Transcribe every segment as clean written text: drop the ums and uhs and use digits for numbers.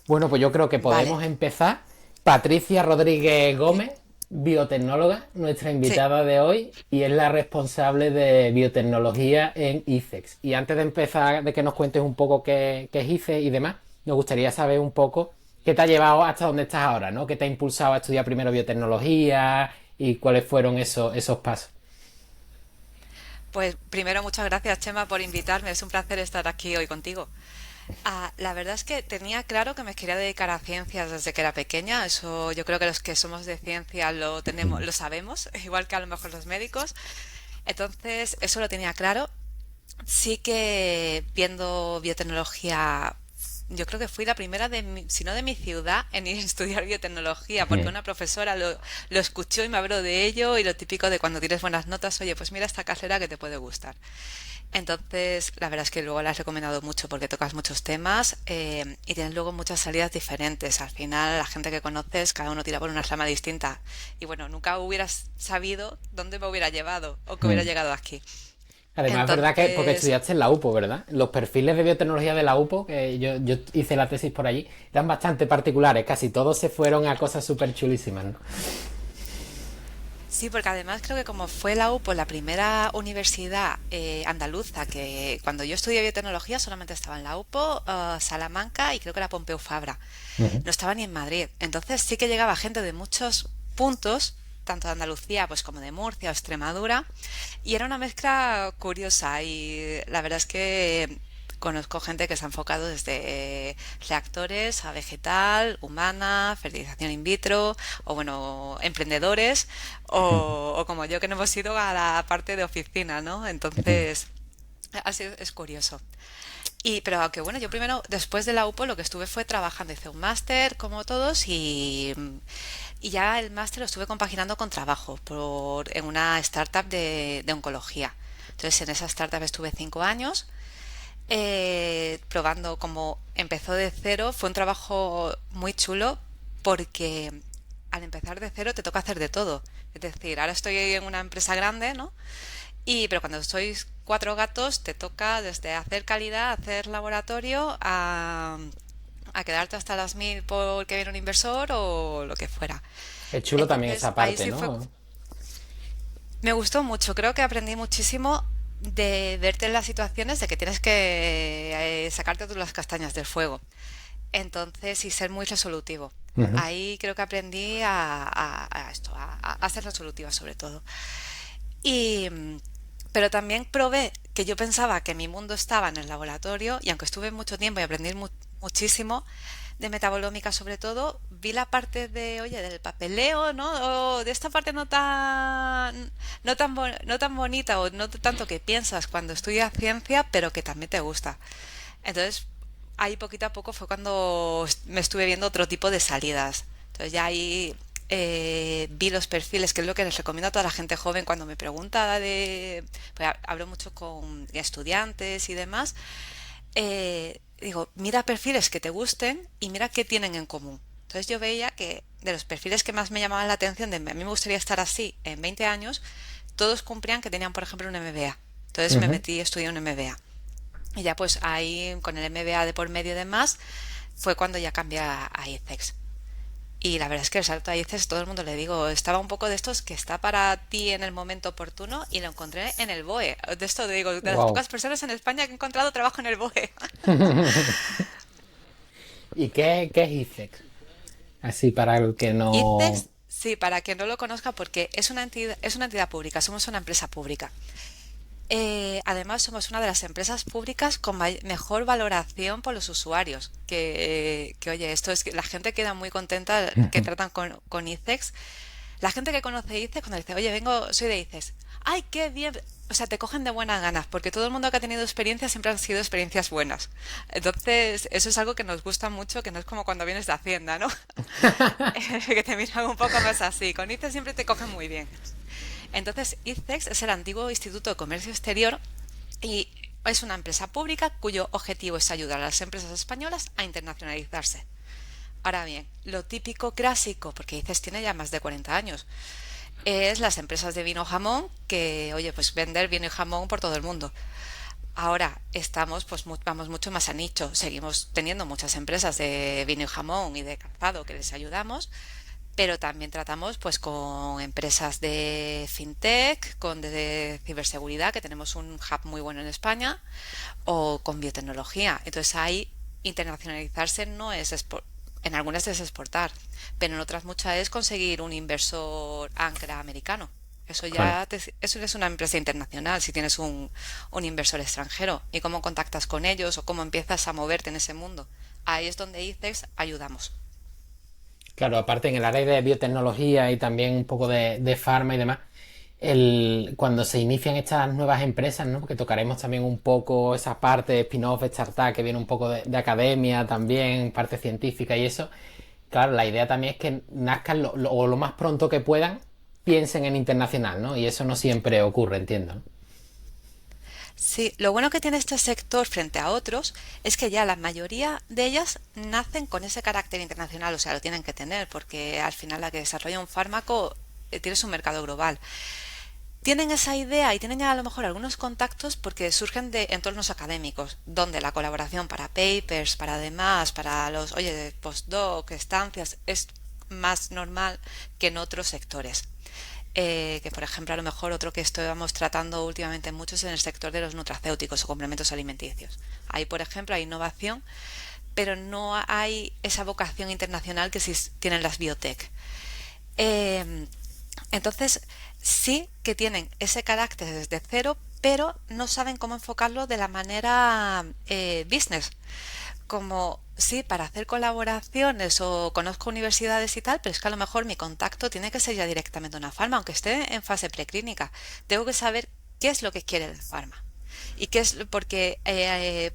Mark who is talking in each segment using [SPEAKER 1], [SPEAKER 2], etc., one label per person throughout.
[SPEAKER 1] Bueno, pues yo creo que
[SPEAKER 2] Vale,
[SPEAKER 1] podemos empezar. Patricia Rodríguez Gómez, biotecnóloga, nuestra
[SPEAKER 2] sí,
[SPEAKER 1] invitada de hoy, y es la responsable de biotecnología en ICEX. Y antes de empezar, de que nos cuentes un poco qué es ICEX y demás, nos gustaría saber un poco qué te ha llevado hasta donde estás ahora, ¿no? ¿Qué te ha impulsado a estudiar primero biotecnología y cuáles fueron esos pasos?
[SPEAKER 2] pues primero muchas gracias Chema por invitarme, es un placer estar aquí hoy contigo. La verdad es que tenía claro que me quería dedicar a ciencias desde que era pequeña, eso yo creo que los que somos de ciencia lo tenemos, lo sabemos, igual que a lo mejor los médicos. Entonces, eso lo tenía claro. Sí que viendo biotecnología, yo creo que fui la primera si no de mi ciudad, en ir a estudiar biotecnología, porque una profesora lo escuchó y me habló de ello y lo típico de cuando tienes buenas notas, oye, pues mira esta carrera que te puede gustar. Entonces, la verdad es que luego la has recomendado mucho porque tocas muchos temas y tienes luego muchas salidas diferentes. Al final, la gente que conoces, cada uno tira por una rama distinta. Y bueno, nunca hubieras sabido dónde me hubiera llevado o que hubiera llegado aquí.
[SPEAKER 1] Además, es verdad que, porque
[SPEAKER 2] Entonces,
[SPEAKER 1] estudiaste en la UPO, ¿verdad? Los perfiles de biotecnología de la UPO, que yo hice la tesis por allí, eran bastante particulares. Casi todos se fueron a cosas súper chulísimas, ¿no?
[SPEAKER 2] sí, porque además creo que como fue la UPO la primera universidad andaluza que cuando yo estudié biotecnología solamente estaba en la UPO, Salamanca y creo que era Pompeu Fabra. No estaba ni en Madrid. Entonces sí que llegaba gente de muchos puntos, tanto de Andalucía pues como de Murcia o Extremadura, y era una mezcla curiosa y la verdad es que conozco gente que se ha enfocado desde reactores a vegetal, humana, fertilización in vitro, o bueno, emprendedores, o como yo que no hemos ido a la parte de oficina, ¿no? Entonces, así es curioso. Pero aunque bueno, yo primero, después de la UPO, lo que estuve fue trabajando, hice un máster como todos y ya el máster lo estuve compaginando con trabajo en una startup de oncología. Entonces en esa startup estuve 5 años probando cómo empezó de cero. Fue un trabajo muy chulo porque al empezar de cero te toca hacer de todo. Es decir, ahora estoy en una empresa grande, ¿no? Pero cuando sois 4 gatos te toca desde hacer calidad, hacer laboratorio, a quedarte hasta las 1000 porque viene un inversor o lo que fuera.
[SPEAKER 1] Es chulo también
[SPEAKER 2] Entonces
[SPEAKER 1] esa
[SPEAKER 2] ahí
[SPEAKER 1] parte,
[SPEAKER 2] sí fue,
[SPEAKER 1] ¿no?
[SPEAKER 2] me gustó mucho, creo que aprendí muchísimo de verte en las situaciones de que tienes que sacarte tú las castañas del fuego. Entonces, y ser muy resolutivo. Ahí creo que aprendí a esto, a ser resolutiva sobre todo. Y, pero también probé que yo pensaba que mi mundo estaba en el laboratorio y aunque estuve mucho tiempo y aprendí muchísimo de metabolómica sobre todo, vi la parte de, oye, del papeleo, ¿no? O de esta parte no tan bonita o no tanto que piensas cuando estudias ciencia, pero que también te gusta. Entonces, ahí poquito a poco fue cuando me estuve viendo otro tipo de salidas. Entonces ya ahí vi los perfiles, que es lo que les recomiendo a toda la gente joven cuando me pregunta pues hablo mucho con estudiantes y demás. Digo, mira perfiles que te gusten y mira qué tienen en común. Entonces yo veía que de los perfiles que más me llamaban la atención, de a mí me gustaría estar así en 20 años, todos cumplían que tenían, por ejemplo, un MBA. Entonces me metí y estudié un MBA. Y ya pues ahí con el MBA de por medio y demás fue cuando ya cambié a ICEX. Y la verdad es que el salto a ICEX, todo el mundo le digo, estaba un poco de estos que está para ti en el momento oportuno y lo encontré en el BOE. De esto digo, de las
[SPEAKER 1] Wow.
[SPEAKER 2] pocas personas en España que he encontrado trabajo en el BOE.
[SPEAKER 1] ¿Y qué es ICEX? Así para el que no...
[SPEAKER 2] ICEX, sí, para quien no lo conozca, porque es una entidad pública, somos una empresa pública. Además, somos una de las empresas públicas con mejor valoración por los usuarios. Oye, esto es que la gente queda muy contenta que tratan con ICEX. La gente que conoce ICEX, cuando dice, oye, vengo, soy de ICEX, ¡ay, qué bien! O sea, te cogen de buenas ganas, porque todo el mundo que ha tenido experiencias siempre han sido experiencias buenas. Entonces, eso es algo que nos gusta mucho, que no es como cuando vienes de Hacienda, ¿no? Que te miran un poco más así. Con ICEX siempre te cogen muy bien. Entonces, ICEX es el antiguo Instituto de Comercio Exterior y es una empresa pública cuyo objetivo es ayudar a las empresas españolas a internacionalizarse. Ahora bien, lo típico clásico, porque ICEX tiene ya más de 40 años, es las empresas de vino jamón que, oye, pues vender vino y jamón por todo el mundo. Ahora estamos, pues vamos mucho más a nicho. Seguimos teniendo muchas empresas de vino y jamón y de calzado que les ayudamos, pero también tratamos pues con empresas de fintech, con de ciberseguridad, que tenemos un hub muy bueno en España, o con biotecnología. Entonces ahí internacionalizarse no es en algunas es exportar, pero en otras muchas es conseguir un inversor ancla americano.
[SPEAKER 1] Claro.
[SPEAKER 2] Eso es una empresa internacional si tienes un inversor extranjero y cómo contactas con ellos o cómo empiezas a moverte en ese mundo. Ahí es donde ICEX ayudamos.
[SPEAKER 1] Claro, aparte en el área de biotecnología y también un poco de farma y demás, cuando se inician estas nuevas empresas, ¿no? Porque tocaremos también un poco esa parte de spin-off, startup, que viene un poco de academia también, parte científica y eso. Claro, la idea también es que nazcan o lo más pronto que puedan, piensen en internacional, ¿no? Y eso no siempre ocurre, entiendo, ¿no?
[SPEAKER 2] Sí, lo bueno que tiene este sector frente a otros es que ya la mayoría de ellas nacen con ese carácter internacional, o sea, lo tienen que tener, porque al final la que desarrolla un fármaco tiene su mercado global. Tienen esa idea y tienen ya a lo mejor algunos contactos porque surgen de entornos académicos, donde la colaboración para papers, para demás, para los, oye, postdoc, estancias, es más normal que en otros sectores. Que por ejemplo a lo mejor otro que estamos tratando últimamente mucho es en el sector de los nutracéuticos o complementos alimenticios. Ahí por ejemplo hay innovación, pero no hay esa vocación internacional que sí tienen las biotech. Eh, entonces sí que tienen ese carácter desde cero, pero no saben cómo enfocarlo de la manera business. Como sí, para hacer colaboraciones o conozco universidades y tal, pero es que a lo mejor mi contacto tiene que ser ya directamente una farma, aunque esté en fase preclínica. Tengo que saber qué es lo que quiere el farma. Y qué es porque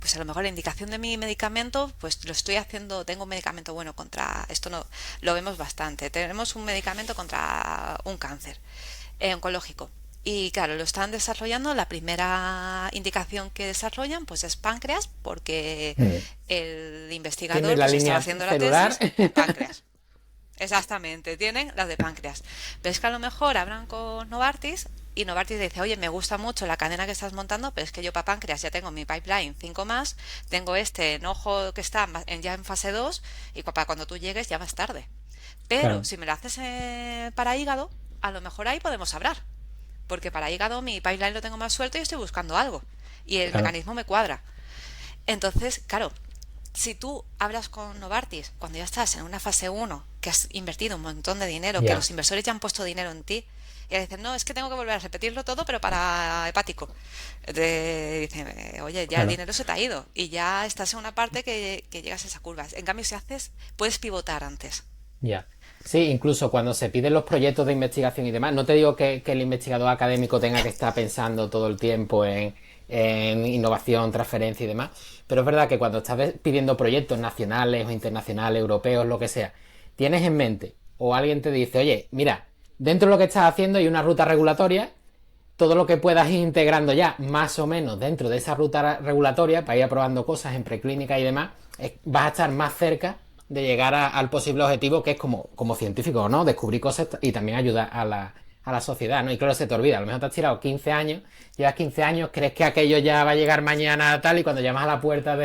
[SPEAKER 2] pues a lo mejor la indicación de mi medicamento, pues lo estoy haciendo, tengo un medicamento bueno contra, esto no lo vemos bastante, tenemos un medicamento contra un cáncer oncológico. Y claro, lo están desarrollando. La primera indicación que desarrollan pues es páncreas, porque
[SPEAKER 1] Mm.
[SPEAKER 2] el
[SPEAKER 1] Tiene
[SPEAKER 2] investigador
[SPEAKER 1] la
[SPEAKER 2] pues estaba
[SPEAKER 1] línea
[SPEAKER 2] haciendo la
[SPEAKER 1] celular.
[SPEAKER 2] tesis páncreas. Exactamente, tienen las de páncreas. Pero es que a lo mejor hablan con Novartis y Novartis dice, oye, me gusta mucho la cadena que estás montando, pero es que yo para páncreas ya tengo mi pipeline 5 más, tengo este enojo que está ya en fase 2 y para cuando tú llegues ya vas tarde. Pero
[SPEAKER 1] Claro,
[SPEAKER 2] si me lo haces para hígado, a lo mejor ahí podemos hablar. Porque para hígado mi pipeline lo tengo más suelto y estoy buscando algo. Y el
[SPEAKER 1] claro,
[SPEAKER 2] mecanismo me cuadra. Entonces, claro, si tú hablas con Novartis cuando ya estás en una fase uno que has invertido un montón de dinero, que
[SPEAKER 1] ya,
[SPEAKER 2] los inversores ya han puesto dinero en ti, y le dicen, no, es que tengo que volver a repetirlo todo, pero para hepático. Dicen, oye, ya el
[SPEAKER 1] claro,
[SPEAKER 2] dinero se te ha ido y ya estás en una parte que llegas a esa curva. En cambio, si haces, puedes pivotar antes.
[SPEAKER 1] ya. Sí, incluso cuando se piden los proyectos de investigación y demás, no te digo que el investigador académico tenga que estar pensando todo el tiempo en innovación, transferencia y demás, pero es verdad que cuando estás pidiendo proyectos nacionales o internacionales, europeos, lo que sea, tienes en mente o alguien te dice, oye, mira, dentro de lo que estás haciendo hay una ruta regulatoria, todo lo que puedas ir integrando ya más o menos dentro de esa ruta regulatoria para ir aprobando cosas en preclínica y demás, vas a estar más cerca de llegar al posible objetivo que es como científico, ¿no? Descubrir cosas y también ayudar a la sociedad, ¿no? Y claro, se te olvida, a lo mejor te has tirado 15 años, llevas 15 años, crees que aquello ya va a llegar mañana tal y cuando llamas a la puerta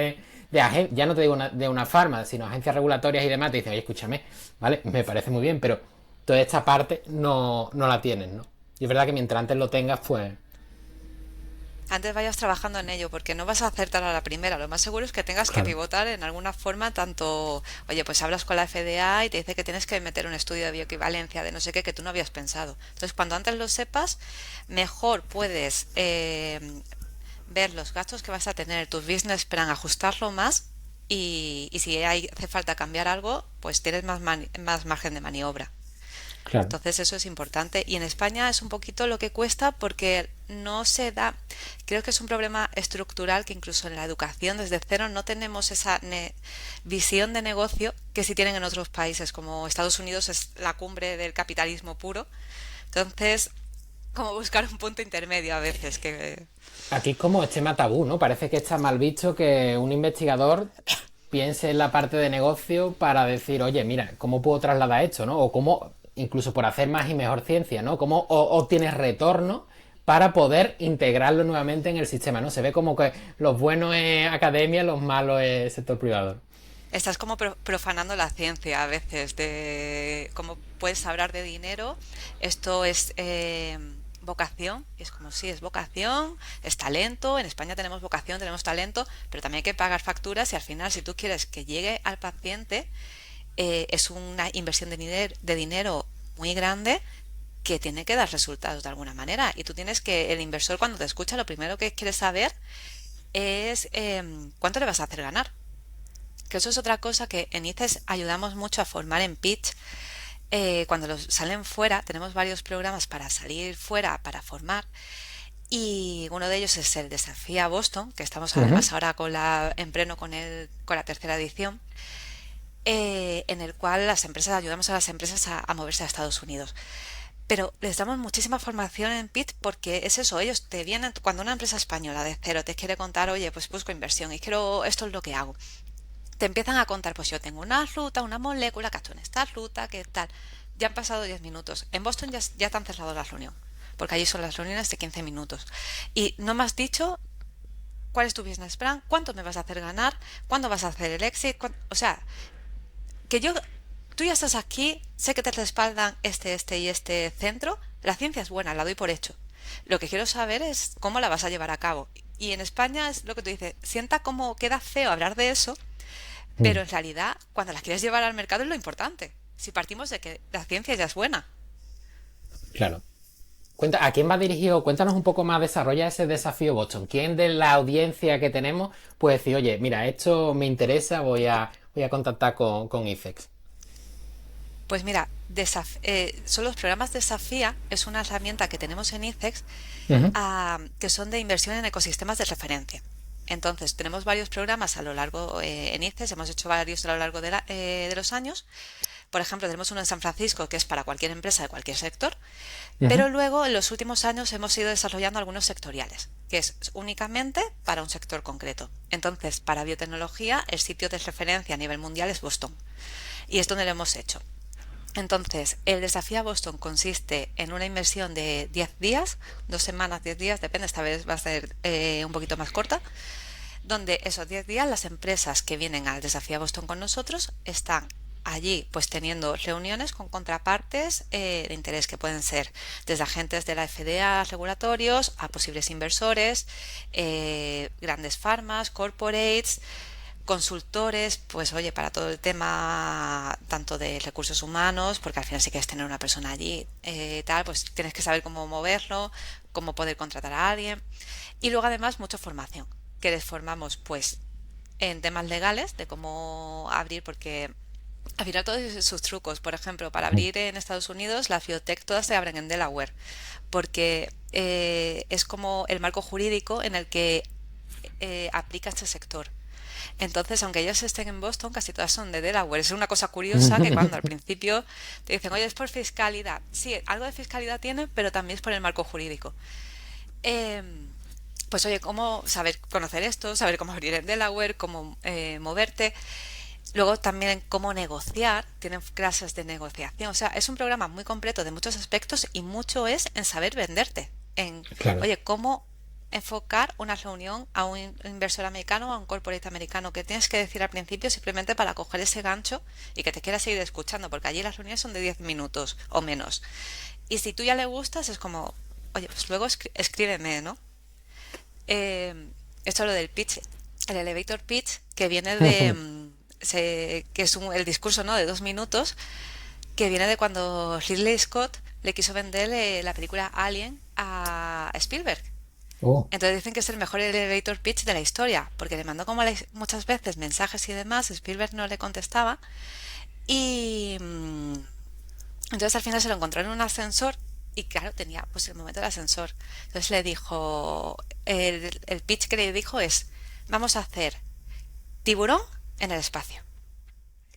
[SPEAKER 1] ya no te digo de una farma, sino agencias regulatorias y demás, te dicen, oye, escúchame, ¿vale? Me parece muy bien, pero toda esta parte no la tienes, ¿no? Y es verdad que mientras antes lo tengas, pues...
[SPEAKER 2] Antes vayas trabajando en ello, porque no vas a acertar a la primera. Lo más seguro es que tengas que
[SPEAKER 1] Claro,
[SPEAKER 2] pivotar en alguna forma, tanto, oye, pues hablas con la FDA y te dice que tienes que meter un estudio de bioequivalencia de no sé qué que tú no habías pensado. Entonces, cuando antes lo sepas, mejor puedes ver los gastos que vas a tener, tus business plan, ajustarlo más y si hace falta cambiar algo, pues tienes más margen de maniobra.
[SPEAKER 1] claro.
[SPEAKER 2] Entonces eso es importante y en España es un poquito lo que cuesta porque no se da, creo que es un problema estructural que incluso en la educación desde cero no tenemos esa visión de negocio que sí tienen en otros países, como Estados Unidos es la cumbre del capitalismo puro. Entonces, como buscar un punto intermedio a veces que
[SPEAKER 1] Aquí es como este tema tabú, ¿no? Parece que está mal visto que un investigador piense en la parte de negocio para decir, oye, mira, ¿cómo puedo trasladar esto, no? O cómo, incluso por hacer más y mejor ciencia, ¿no? ¿Cómo obtienes retorno para poder integrarlo nuevamente en el sistema, ¿no? Se ve como que los buenos es academia, los malos es sector privado.
[SPEAKER 2] Estás como profanando la ciencia a veces de cómo puedes hablar de dinero. Esto es vocación. Y es como, sí, es vocación, es talento. En España tenemos vocación, tenemos talento, pero también hay que pagar facturas y al final, si tú quieres que llegue al paciente, es una inversión de dinero muy grande que tiene que dar resultados de alguna manera. Y tú tienes que, el inversor cuando te escucha, lo primero que quiere saber es cuánto le vas a hacer ganar. Que eso es otra cosa que en ICES ayudamos mucho a formar en pitch. Cuando los salen fuera, tenemos varios programas para salir fuera, para formar. Y uno de ellos es el Desafía Boston, que estamos
[SPEAKER 1] Ujú.
[SPEAKER 2] además ahora en pleno con la tercera edición, en el cual las empresas ayudamos a las empresas a moverse a Estados Unidos. Pero les damos muchísima formación en PIT porque es eso, ellos te vienen, cuando una empresa española de cero te quiere contar, oye, pues busco inversión y quiero, esto es lo que hago. Te empiezan a contar, pues yo tengo una ruta, una molécula que actúa en esta ruta, que tal. Ya han pasado 10 minutos. En Boston ya te han cerrado la reunión, porque allí son las reuniones de 15 minutos. Y no me has dicho cuál es tu business plan, cuánto me vas a hacer ganar, cuándo vas a hacer el exit. O sea, que tú ya estás aquí, sé que te respaldan este y este centro. La ciencia es buena, la doy por hecho. Lo que quiero saber es cómo la vas a llevar a cabo. Y en España es lo que tú dices, sienta como queda feo hablar de eso,
[SPEAKER 1] Mm.
[SPEAKER 2] pero en realidad, cuando las quieres llevar al mercado es lo importante. Si partimos de que la ciencia ya es buena.
[SPEAKER 1] Claro. ¿A quién va dirigido? Cuéntanos un poco más, desarrolla ese desafío Boston. ¿Quién de la audiencia que tenemos puede decir, oye, mira, esto me interesa, voy a contactar con IFEX?
[SPEAKER 2] Pues mira, son los programas Desafía, es una herramienta que tenemos en ICEX,
[SPEAKER 1] Ujú.
[SPEAKER 2] que son de inversión en ecosistemas de referencia. Entonces, tenemos varios programas a lo largo en ICEX, hemos hecho varios a lo largo de los años. Por ejemplo, tenemos uno en San Francisco que es para cualquier empresa de cualquier sector,
[SPEAKER 1] Ujú.
[SPEAKER 2] pero luego en los últimos años hemos ido desarrollando algunos sectoriales, que es únicamente para un sector concreto. Entonces, para biotecnología, el sitio de referencia a nivel mundial es Boston, y es donde lo hemos hecho. Entonces, el desafío a Boston consiste en una inversión de 10 días, 2 semanas, 10 días, depende, esta vez va a ser un poquito más corta, donde esos 10 días las empresas que vienen al desafío a Boston con nosotros están allí pues teniendo reuniones con contrapartes de interés que pueden ser desde agentes de la FDA regulatorios a posibles inversores, grandes farmas, corporates, consultores, pues oye, para todo el tema tanto de recursos humanos, porque al final si quieres tener una persona allí, tal, pues tienes que saber cómo moverlo, cómo poder contratar a alguien. Y luego además mucha formación, que les formamos pues en temas legales de cómo abrir, porque al final todos sus trucos, por ejemplo, para abrir en Estados Unidos, las biotech todas se abren en Delaware, porque es como el marco jurídico en el que aplica este sector. Entonces, aunque ellos estén en Boston, casi todas son de Delaware. Es una cosa curiosa que cuando al principio te dicen, oye, es por fiscalidad. Sí, algo de fiscalidad tiene, pero también es por el marco jurídico. Eh, pues oye, cómo saber conocer esto, saber cómo abrir en Delaware, cómo moverte. Luego también cómo negociar, tienen clases de negociación. O sea, es un programa muy completo de muchos aspectos y mucho es en saber venderte. En,
[SPEAKER 1] Claro.
[SPEAKER 2] oye, cómo enfocar una reunión a un inversor americano o a un corporate americano, que tienes que decir al principio simplemente para coger ese gancho y que te quiera seguir escuchando, porque allí las reuniones son de 10 minutos o menos. Y si tú ya le gustas, es como, oye, pues luego escríbeme, ¿no? Esto es lo del pitch, el elevator pitch, que viene de, que es el discurso, ¿no?, de 2 minutos, que viene de cuando Ridley Scott le quiso vender la película Alien a Spielberg.
[SPEAKER 1] Oh.
[SPEAKER 2] Entonces dicen que es el mejor elevator pitch de la historia, porque le mandó como muchas veces mensajes y demás, Spielberg no le contestaba, y entonces al final se lo encontró en un ascensor y claro, tenía pues el momento del ascensor. Entonces le dijo, el pitch que le dijo es, vamos a hacer tiburón en el espacio,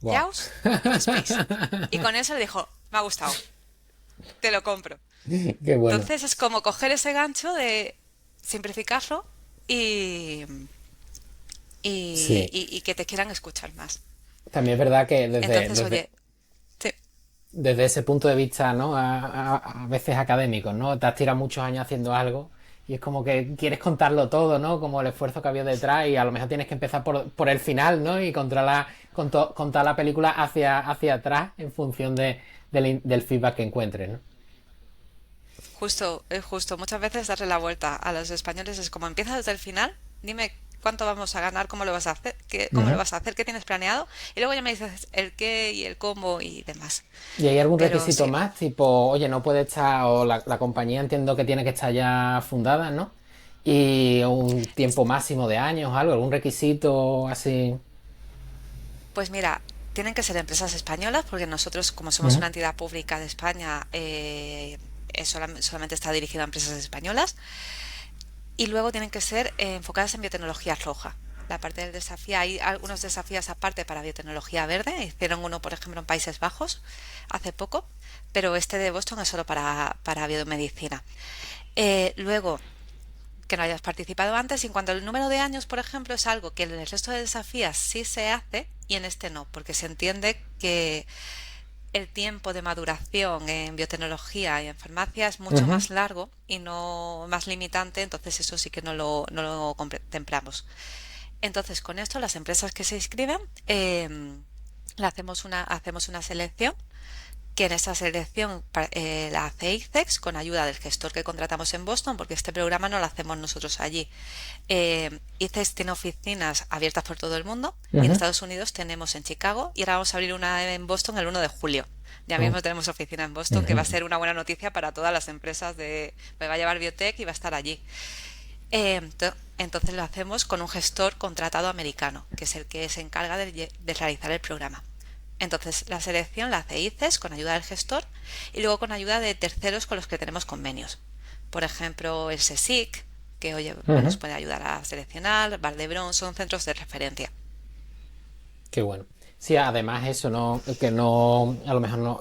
[SPEAKER 1] Wow.
[SPEAKER 2] Jaws in space. Y con eso le dijo, me ha gustado, te lo compro.
[SPEAKER 1] Qué bueno.
[SPEAKER 2] Entonces es como coger ese gancho de simplificarlo y,
[SPEAKER 1] Sí.
[SPEAKER 2] y que te quieran escuchar más.
[SPEAKER 1] También es verdad que desde,
[SPEAKER 2] Entonces,
[SPEAKER 1] desde,
[SPEAKER 2] oye, sí,
[SPEAKER 1] desde ese punto de vista, ¿no? A veces académico, ¿no? Te has tirado muchos años haciendo algo y es como que quieres contarlo todo, ¿no? Como el esfuerzo que había detrás y a lo mejor tienes que empezar por el final, ¿no? Y contar la película hacia atrás en función del feedback que encuentres, ¿no?
[SPEAKER 2] Justo, es justo. Muchas veces darle la vuelta a los españoles es como empieza desde el final, dime cuánto vamos a ganar, cómo lo vas a hacer, cómo lo
[SPEAKER 1] Ujú.
[SPEAKER 2] vas a hacer, qué tienes planeado, y luego ya me dices el qué y el cómo y demás.
[SPEAKER 1] ¿Y hay algún
[SPEAKER 2] Pero
[SPEAKER 1] requisito
[SPEAKER 2] sí,
[SPEAKER 1] más? Tipo, oye, no puede estar, o la compañía entiendo que tiene que estar ya fundada, ¿no? Y un tiempo máximo de años, algo, algún requisito así.
[SPEAKER 2] pues mira, tienen que ser empresas españolas porque nosotros, como somos
[SPEAKER 1] Ujú.
[SPEAKER 2] una entidad pública de España, solamente está dirigido a empresas españolas. Y luego tienen que ser enfocadas en biotecnología roja. La parte del desafío, hay algunos desafíos aparte para biotecnología verde. Hicieron uno, por ejemplo, en Países Bajos hace poco, pero este de Boston es solo para biomedicina. Luego, que no hayas participado antes. Y en cuanto al número de años, por ejemplo, es algo que en el resto de desafíos sí se hace y en este no, porque se entiende que el tiempo de maduración en biotecnología y en farmacia es mucho
[SPEAKER 1] Ujú.
[SPEAKER 2] más largo y no más limitante, entonces eso sí que no lo contemplamos. Entonces, con esto, las empresas que se inscriben, hacemos una selección que en esta selección la hace ICEX con ayuda del gestor que contratamos en Boston, porque este programa no lo hacemos nosotros allí. ICEX tiene oficinas abiertas por todo el mundo y en
[SPEAKER 1] Ujú.
[SPEAKER 2] Estados Unidos tenemos en Chicago y ahora vamos a abrir una en Boston el 1 de julio. Ya
[SPEAKER 1] Oh.
[SPEAKER 2] mismo tenemos oficina en Boston, que va a
[SPEAKER 1] Ujú.
[SPEAKER 2] ser una buena noticia para todas las empresas me va a llevar biotech y va a estar allí. Entonces lo hacemos con un gestor contratado americano, que es el que se encarga de realizar el programa. Entonces la selección la hace ICES con ayuda del gestor y luego con ayuda de terceros con los que tenemos convenios. Por ejemplo, el SESIC, que oye, pues nos
[SPEAKER 1] Ujú.
[SPEAKER 2] puede ayudar a seleccionar, Valdebrón, son centros de referencia.
[SPEAKER 1] Qué bueno. Sí, además eso, ¿no? El que no, a lo mejor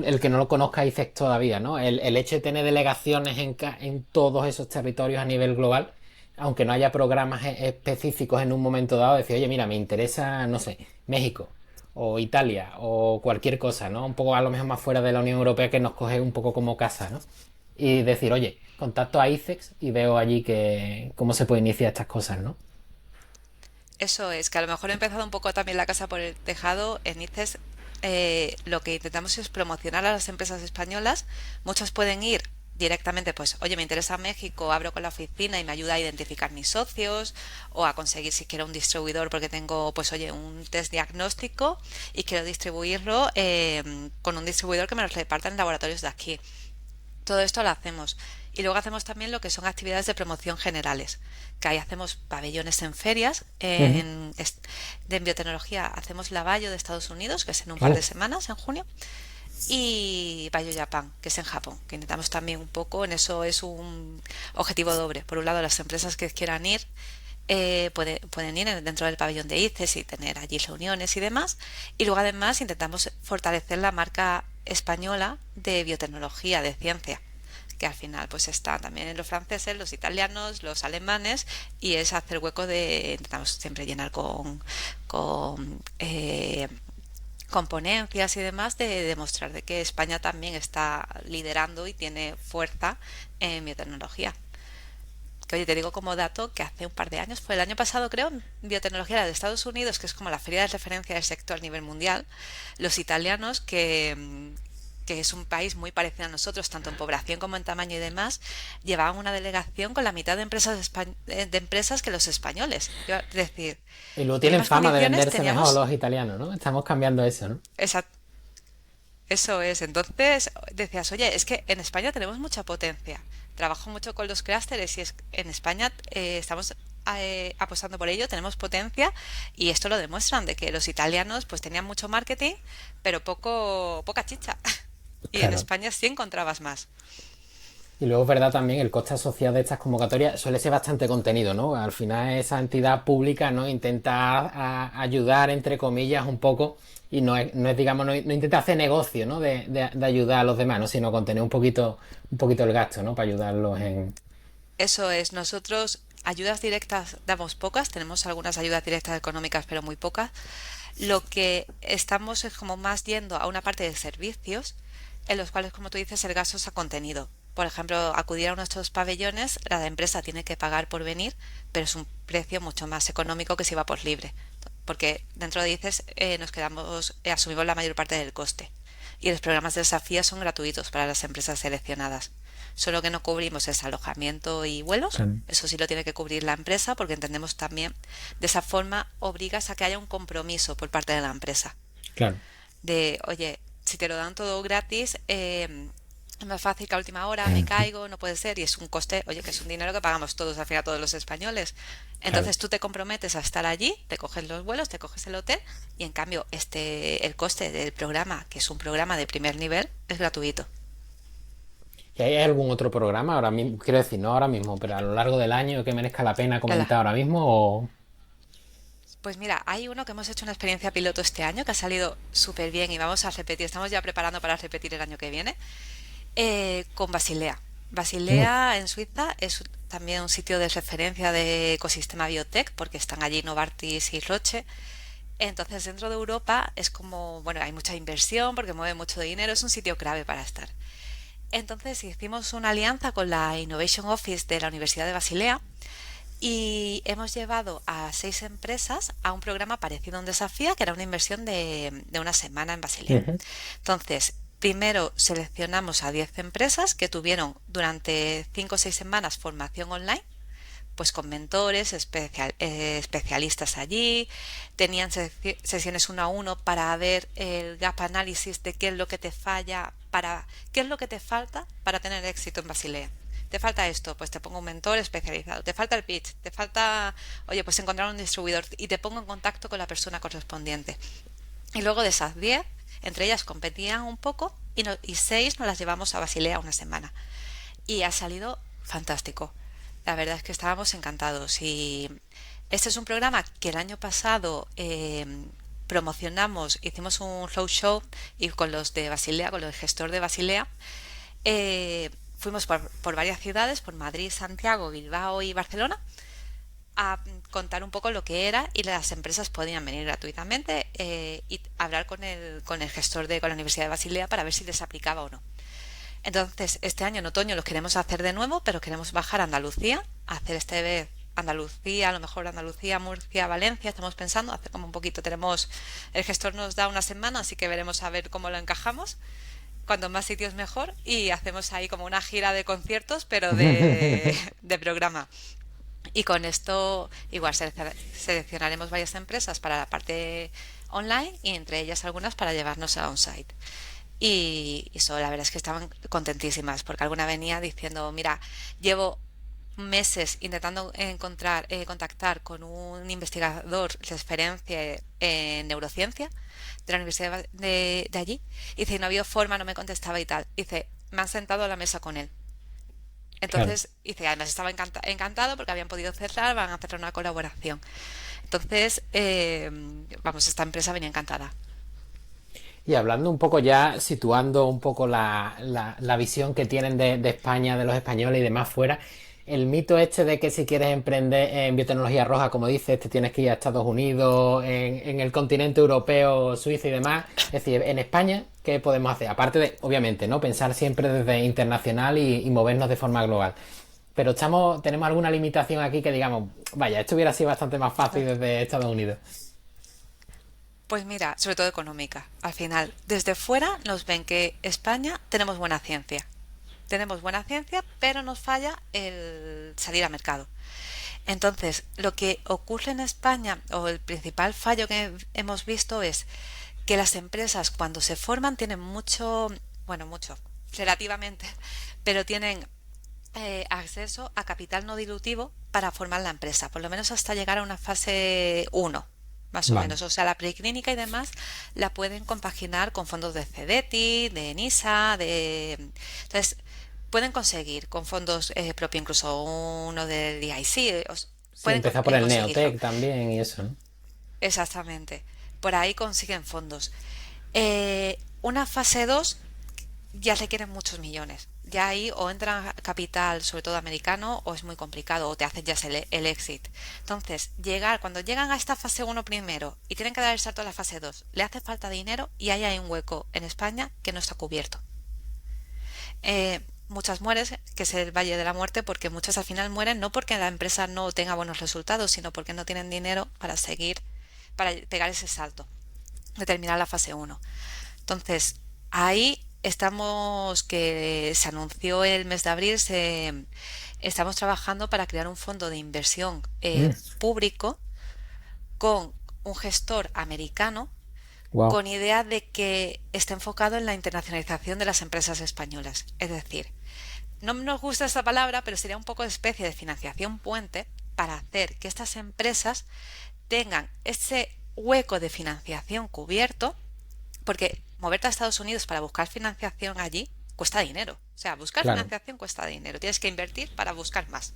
[SPEAKER 1] el que no lo conozca ICEX todavía, ¿no? El hecho de tener delegaciones en todos esos territorios a nivel global, aunque no haya programas específicos en un momento dado, decir, oye, mira, me interesa, no sé, México o Italia o cualquier cosa, ¿no? Un poco a lo mejor más fuera de la Unión Europea que nos coge un poco como casa, ¿no? Y decir, oye, contacto a ICEX y veo allí cómo se puede iniciar estas cosas, ¿no?
[SPEAKER 2] Eso es, que a lo mejor he empezado un poco también la casa por el tejado. En ICES lo que intentamos es promocionar a las empresas españolas. Muchas pueden ir directamente, pues, oye, me interesa México, abro con la oficina y me ayuda a identificar mis socios o a conseguir si quiero un distribuidor porque tengo, pues, oye, un test diagnóstico y quiero distribuirlo con un distribuidor que me lo reparta en laboratorios de aquí. Todo esto lo hacemos. Y luego hacemos también lo que son actividades de promoción generales, que ahí hacemos pabellones en ferias,
[SPEAKER 1] Ujú.
[SPEAKER 2] de biotecnología hacemos la Bayo de Estados Unidos, que es en un par de
[SPEAKER 1] Oh,
[SPEAKER 2] semanas, en junio, y Bayo Japan, que es en Japón, que intentamos también un poco, en eso es un objetivo doble. Por un lado, las empresas que quieran ir pueden ir dentro del pabellón de ICES y tener allí reuniones y demás. Y luego además intentamos fortalecer la marca española de biotecnología, de ciencia, que al final pues está también en los franceses, los italianos, los alemanes, y es hacer hueco intentamos siempre llenar con ponencias y demás de demostrar de que España también está liderando y tiene fuerza en biotecnología. Que oye, te digo como dato que hace un par de años, fue el año pasado creo, en biotecnología de Estados Unidos, que es como la feria de referencia del sector a nivel mundial, los italianos que es un país muy parecido a nosotros, tanto en población como en tamaño y demás, llevaban una delegación con la mitad de empresas que los españoles. Es decir,
[SPEAKER 1] y luego tienen
[SPEAKER 2] mismas
[SPEAKER 1] fama de
[SPEAKER 2] condiciones
[SPEAKER 1] venderse mejor
[SPEAKER 2] teníamos
[SPEAKER 1] los italianos, ¿no? Estamos cambiando eso, ¿no?
[SPEAKER 2] esa. Eso es. Entonces decías, oye, es que en España tenemos mucha potencia. Trabajo mucho con los clústeres y en España estamos apostando por ello, tenemos potencia y esto lo demuestran de que los italianos pues tenían mucho marketing, pero poca chicha. Y en
[SPEAKER 1] Claro.
[SPEAKER 2] España sí encontrabas más.
[SPEAKER 1] Y luego es verdad también el coste asociado de estas convocatorias suele ser bastante contenido, ¿no? Al final esa entidad pública, ¿no? Intenta ayudar, entre comillas, un poco y no es digamos, no intenta hacer negocio, ¿no? De ayudar a los demás, ¿no? Sino contener un poquito el gasto, ¿no? Para ayudarlos en...
[SPEAKER 2] Eso es, nosotros ayudas directas damos pocas, tenemos algunas ayudas directas económicas, pero muy pocas. Lo que estamos es como más yendo a una parte de servicios en los cuales, como tú dices, el gasto es a contenido. Por ejemplo, acudir a nuestros pabellones, la empresa tiene que pagar por venir, pero es un precio mucho más económico que si va por libre. Porque dentro de ICES nos quedamos, asumimos la mayor parte del coste. Y los programas de desafío son gratuitos para las empresas seleccionadas. Solo que no cubrimos es alojamiento y vuelos.
[SPEAKER 1] Claro.
[SPEAKER 2] Eso sí lo tiene que cubrir la empresa porque entendemos también de esa forma obligas a que haya un compromiso por parte de la empresa.
[SPEAKER 1] Claro.
[SPEAKER 2] De, oye, si te lo dan todo gratis, es más fácil que a última hora me caigo, no puede ser, y es un coste, oye, que es un dinero que pagamos todos, al final todos los españoles.
[SPEAKER 1] Claro.
[SPEAKER 2] Entonces tú te comprometes a estar allí, te coges los vuelos, te coges el hotel, y en cambio el coste del programa, que es un programa de primer nivel, es gratuito.
[SPEAKER 1] ¿Y hay algún otro programa ahora mismo? Quiero decir, no ahora mismo, pero a lo largo del año que merezca la pena
[SPEAKER 2] Hala.
[SPEAKER 1] comentar ahora mismo o...
[SPEAKER 2] Pues mira, hay uno que hemos hecho una experiencia piloto este año que ha salido súper bien y vamos a repetir, estamos ya preparando para repetir el año que viene, con Basilea.
[SPEAKER 1] Mm,
[SPEAKER 2] Basilea en Suiza es también un sitio de referencia de ecosistema biotech porque están allí Novartis y Roche. Entonces dentro de Europa es como, bueno, hay mucha inversión porque mueve mucho dinero, es un sitio clave para estar. Entonces hicimos una alianza con la Innovation Office de la Universidad de Basilea y hemos llevado a 6 empresas a un programa parecido a un desafío, que era una inversión de una semana en Basilea.
[SPEAKER 1] ujú.
[SPEAKER 2] Entonces, primero seleccionamos a 10 empresas que tuvieron durante 5 o 6 semanas formación online, pues con mentores, especialistas allí, tenían sesiones uno a uno para ver el gap análisis de qué es lo que te falla, qué es lo que te falta para tener éxito en Basilea. Te falta esto, pues te pongo un mentor especializado. Te falta el pitch, te falta, oye, pues encontrar un distribuidor y te pongo en contacto con la persona correspondiente. Y luego de esas 10, entre ellas competían un poco y 6 nos las llevamos a Basilea una semana. Y ha salido fantástico. La verdad es que estábamos encantados. Y este es un programa que el año pasado promocionamos, hicimos un roadshow y con los de Basilea, con el gestor de Basilea, fuimos por varias ciudades, por Madrid, Santiago, Bilbao y Barcelona, a contar un poco lo que era y las empresas podían venir gratuitamente y hablar con el gestor con la Universidad de Basilea para ver si les aplicaba o no. Entonces, este año en otoño lo queremos hacer de nuevo, pero queremos bajar a Andalucía, hacer este vez Andalucía, a lo mejor Andalucía, Murcia, Valencia, estamos pensando, hacer como un poquito, el gestor nos da una semana, así que veremos a ver cómo lo encajamos, cuanto más sitios mejor, y hacemos ahí como una gira de conciertos, pero de programa. Y con esto igual seleccionaremos varias empresas para la parte online y entre ellas algunas para llevarnos a on-site. Y eso, la verdad es que estaban contentísimas porque alguna venía diciendo, mira, llevo meses intentando contactar con un investigador de referencia en neurociencia de la universidad de allí. Y dice, no había forma, no me contestaba y tal. Dice, me han sentado a la mesa con él.
[SPEAKER 1] Claro.
[SPEAKER 2] Entonces, dice, además estaba encantado porque habían podido cerrar, van a hacer una colaboración. Entonces, vamos, esta empresa venía encantada.
[SPEAKER 1] Y hablando un poco ya, situando un poco la visión que tienen de España, de los españoles y demás fuera, el mito este de que si quieres emprender en biotecnología roja, como dices, te tienes que ir a Estados Unidos, en el continente europeo, Suiza y demás. Es decir, en España, ¿qué podemos hacer? Aparte de, obviamente, ¿no? Pensar siempre desde internacional y movernos de forma global. Pero tenemos alguna limitación aquí que digamos, vaya, esto hubiera sido bastante más fácil desde Estados Unidos.
[SPEAKER 2] Pues mira, sobre todo económica. Al final, desde fuera nos ven que España tenemos buena ciencia. Tenemos buena ciencia, pero nos falla el salir al mercado. Entonces, lo que ocurre en España, o el principal fallo que hemos visto es que las empresas cuando se forman tienen mucho, bueno, mucho, relativamente, pero tienen acceso a capital no dilutivo para formar la empresa, por lo menos hasta llegar a una fase uno más o
[SPEAKER 1] Vale.
[SPEAKER 2] menos. O sea, la preclínica y demás la pueden compaginar con fondos de CEDETI, de NISA, Entonces, pueden conseguir con fondos propios, incluso uno del IIC,
[SPEAKER 1] Sí,
[SPEAKER 2] pueden
[SPEAKER 1] empezar por el
[SPEAKER 2] conseguirlo.
[SPEAKER 1] Neotech también y eso, ¿no?
[SPEAKER 2] Exactamente. Por ahí consiguen fondos. Una fase 2 ya requieren muchos millones. ya ahí o entra capital, sobre todo americano, o es muy complicado, o te hacen ya el exit. Entonces, cuando llegan a esta fase uno primero y tienen que dar el salto a la fase 2 le hace falta dinero y ahí hay un hueco en España que no está cubierto. Muchas mueren, que es el Valle de la Muerte, porque muchas al final mueren no porque la empresa no tenga buenos resultados, sino porque no tienen dinero para seguir, para pegar ese salto de terminar la fase uno. Entonces, ahí estamos, que se anunció el mes de abril, estamos trabajando para crear un fondo de inversión público con un gestor americano
[SPEAKER 1] Wow.
[SPEAKER 2] con idea de que esté enfocado en la internacionalización de las empresas españolas. Es decir, no nos gusta esta palabra, pero sería un poco de especie de financiación puente para hacer que estas empresas tengan ese hueco de financiación cubierto, porque moverte a Estados Unidos para buscar financiación allí cuesta dinero. O sea, buscar
[SPEAKER 1] Claro.
[SPEAKER 2] financiación cuesta dinero. Tienes que invertir para buscar más.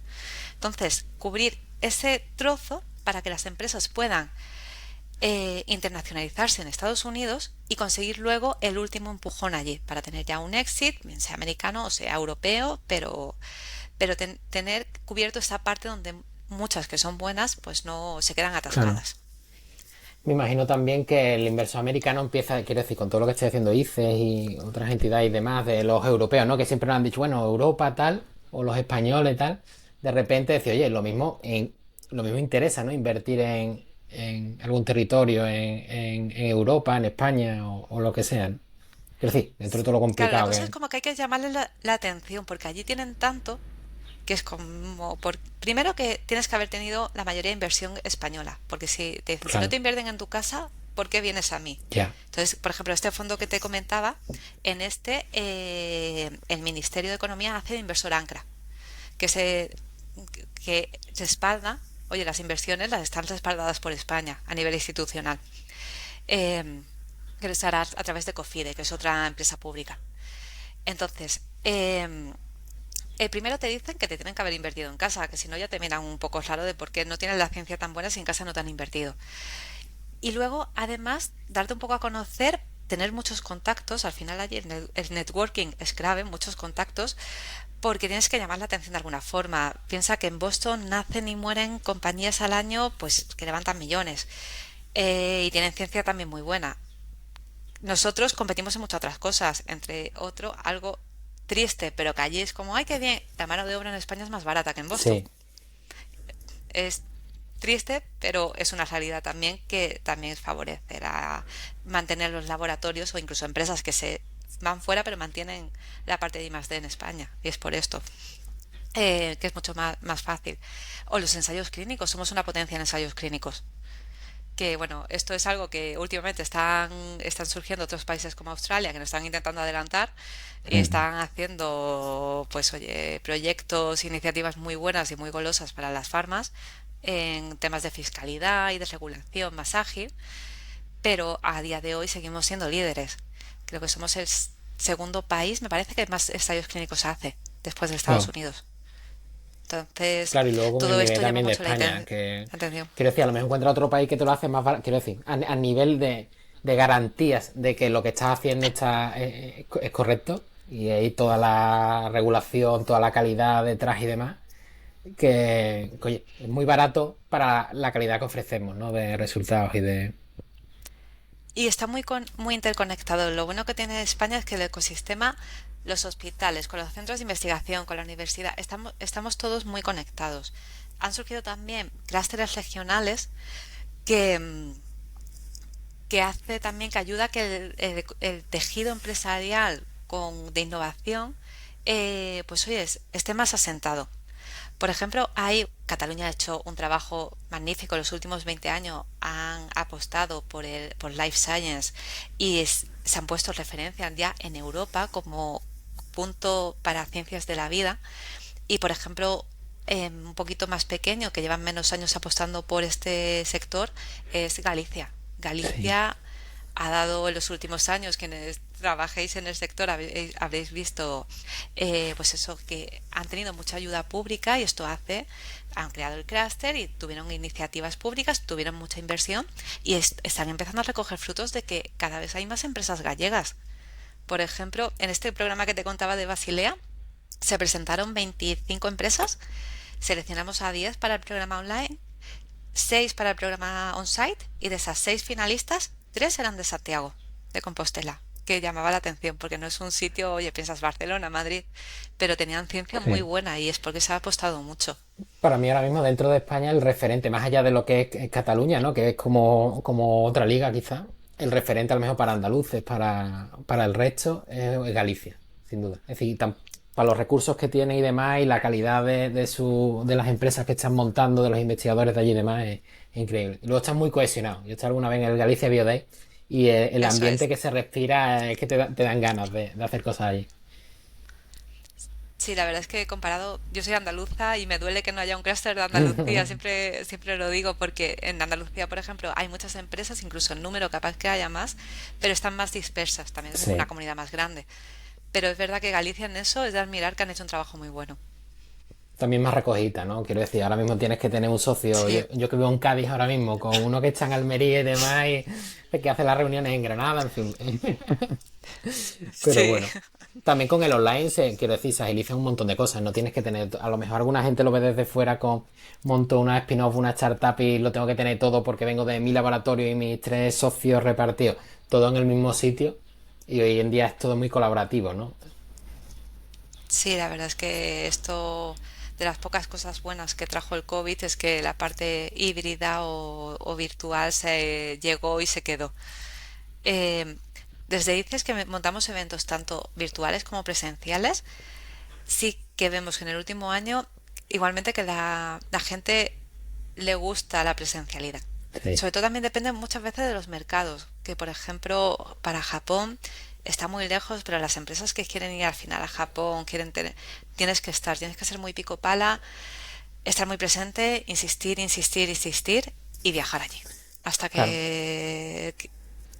[SPEAKER 2] Entonces, cubrir ese trozo para que las empresas puedan internacionalizarse en Estados Unidos y conseguir luego el último empujón allí para tener ya un exit, bien sea americano o sea europeo, pero tener cubierto esta parte donde muchas que son buenas pues no se quedan
[SPEAKER 1] Claro.
[SPEAKER 2] atascadas.
[SPEAKER 1] Me imagino también que el inversor americano empieza, quiero decir, con todo lo que estoy haciendo ICES y otras entidades y demás de los europeos, ¿no? Que siempre nos han dicho, bueno, Europa tal, o los españoles tal, de repente decir, oye, lo mismo interesa, ¿no? Invertir en algún territorio en Europa, en España o lo que sea, ¿no? Quiero decir, dentro de todo lo
[SPEAKER 2] Claro, la
[SPEAKER 1] complicado
[SPEAKER 2] cosa es
[SPEAKER 1] que...
[SPEAKER 2] como que hay que llamarle la atención porque allí tienen tanto que es como primero que tienes que haber tenido la mayoría de inversión española, porque si te dicen, si no
[SPEAKER 1] Claro,
[SPEAKER 2] te invierten en tu casa, ¿por qué vienes a mí?
[SPEAKER 1] ya,
[SPEAKER 2] Entonces, por ejemplo, este fondo que te comentaba, el Ministerio de Economía hace de inversor ancla, que que respalda, oye, las inversiones las están respaldadas por España a nivel institucional, eh, que se hará a través de Cofide, que es otra empresa pública. Entonces, el primero te dicen que te tienen que haber invertido en casa, que si no ya te miran un poco raro de por qué no tienes la ciencia tan buena si en casa no te han invertido. Y luego, además, darte un poco a conocer, tener muchos contactos. Al final, allí el networking es clave, muchos contactos, porque tienes que llamar la atención de alguna forma. Piensa que en Boston nacen y mueren compañías al año pues que levantan millones y tienen ciencia también muy buena. Nosotros competimos en muchas otras cosas, entre otro algo triste, pero que allí es como, ay, qué bien, la mano de obra en España es más barata que en Boston.
[SPEAKER 1] sí.
[SPEAKER 2] Es triste, pero es una realidad también que también favorecerá mantener los laboratorios o incluso empresas que se van fuera pero mantienen la parte de I+D en España. Y es por esto que es mucho más fácil. O los ensayos clínicos, somos una potencia en ensayos clínicos. Que bueno, esto es algo que últimamente están surgiendo otros países como Australia que nos están intentando adelantar y
[SPEAKER 1] Mm.
[SPEAKER 2] están haciendo pues oye proyectos, iniciativas muy buenas y muy golosas para las farmas en temas de fiscalidad y de regulación más ágil, pero a día de hoy seguimos siendo líderes. Creo que somos el segundo país, me parece, que más ensayos clínicos hace después de Estados
[SPEAKER 1] Wow.
[SPEAKER 2] Unidos. Entonces,
[SPEAKER 1] Claro, y luego con el
[SPEAKER 2] todo
[SPEAKER 1] nivel
[SPEAKER 2] esto llama
[SPEAKER 1] también de
[SPEAKER 2] mucho la
[SPEAKER 1] España, que
[SPEAKER 2] atención.
[SPEAKER 1] quiero decir, a lo mejor encuentra otro país que te lo hace más barato, quiero decir, a nivel de garantías de que lo que estás haciendo es correcto y hay toda la regulación, toda la calidad detrás y demás, que, oye, es muy barato para la calidad que ofrecemos, ¿no? De resultados y de...
[SPEAKER 2] Y está muy interconectado. Lo bueno que tiene España es que el ecosistema, los hospitales, con los centros de investigación, con la universidad, estamos todos muy conectados. Han surgido también clústeres regionales que, que hace también que ayuda a que el tejido empresarial de innovación pues oye, esté más asentado. Por ejemplo, Cataluña ha hecho un trabajo magnífico. En los últimos 20 años han apostado por Life Science y se han puesto referencias ya en Europa como punto para ciencias de la vida. Y, por ejemplo, un poquito más pequeño, que llevan menos años apostando por este sector, es Galicia.
[SPEAKER 1] Sí,
[SPEAKER 2] Galicia ha dado en los últimos años, quienes trabajéis en el sector habréis visto pues eso, que han tenido mucha ayuda pública y esto han creado el clúster y tuvieron iniciativas públicas, tuvieron mucha inversión y están empezando a recoger frutos de que cada vez hay más empresas gallegas. Por ejemplo, en este programa que te contaba de Basilea, Se presentaron 25 empresas, seleccionamos a 10 para el programa online, 6 para el programa on-site y de esas 6 finalistas, 3 eran de Santiago, de Compostela, que llamaba la atención porque no es un sitio, oye, piensas Barcelona, Madrid, pero tenían ciencia muy
[SPEAKER 1] Sí.
[SPEAKER 2] buena y es porque se ha apostado mucho.
[SPEAKER 1] Para mí ahora mismo dentro de España el referente, más allá de lo que es Cataluña, ¿no? Que es como otra liga quizá, el referente a lo mejor para andaluces, para el resto, es Galicia, sin duda. Es decir, para los recursos que tiene y demás y la calidad de las empresas que están montando, de los investigadores de allí y demás, es increíble. Y luego están muy cohesionados. Yo he estado alguna vez en el Galicia Bioday y el
[SPEAKER 2] Eso
[SPEAKER 1] ambiente
[SPEAKER 2] es.
[SPEAKER 1] que se respira es que te dan ganas de hacer cosas allí.
[SPEAKER 2] Sí, la verdad es que comparado, yo soy andaluza y me duele que no haya un clúster de Andalucía, siempre lo digo porque en Andalucía, por ejemplo, hay muchas empresas, incluso en número capaz que haya más, pero están más dispersas, también es una
[SPEAKER 1] Sí.
[SPEAKER 2] comunidad más grande. Pero es verdad que Galicia en eso es de admirar que han hecho un trabajo muy bueno.
[SPEAKER 1] También más recogida, ¿no? Quiero decir, ahora mismo tienes que tener un socio.
[SPEAKER 2] Sí,
[SPEAKER 1] Yo que vivo en Cádiz ahora mismo, con uno que está en Almería y demás, y que hace las reuniones en Granada, en fin. Pero
[SPEAKER 2] sí.
[SPEAKER 1] bueno, también con el online, quiero decir, se agilizan un montón de cosas. No tienes que tener, a lo mejor alguna gente lo ve desde fuera con monto una spin-off, una startup y lo tengo que tener todo porque vengo de mi laboratorio y mis 3 socios repartidos, todo en el mismo sitio. Y hoy en día es todo muy colaborativo, ¿no?
[SPEAKER 2] Sí, la verdad es que esto, de las pocas cosas buenas que trajo el COVID, es que la parte híbrida o virtual se llegó y se quedó. Eh, Desde dices que montamos eventos tanto virtuales como presenciales, sí que vemos que en el último año, igualmente que la gente le gusta la presencialidad.
[SPEAKER 1] Sí.
[SPEAKER 2] Sobre todo también depende muchas veces de los mercados, que por ejemplo para Japón está muy lejos, pero las empresas que quieren ir al final a Japón, tienes que estar, tienes que ser muy pico pala, estar muy presente, insistir, insistir, insistir y viajar allí. Hasta
[SPEAKER 1] Claro.
[SPEAKER 2] que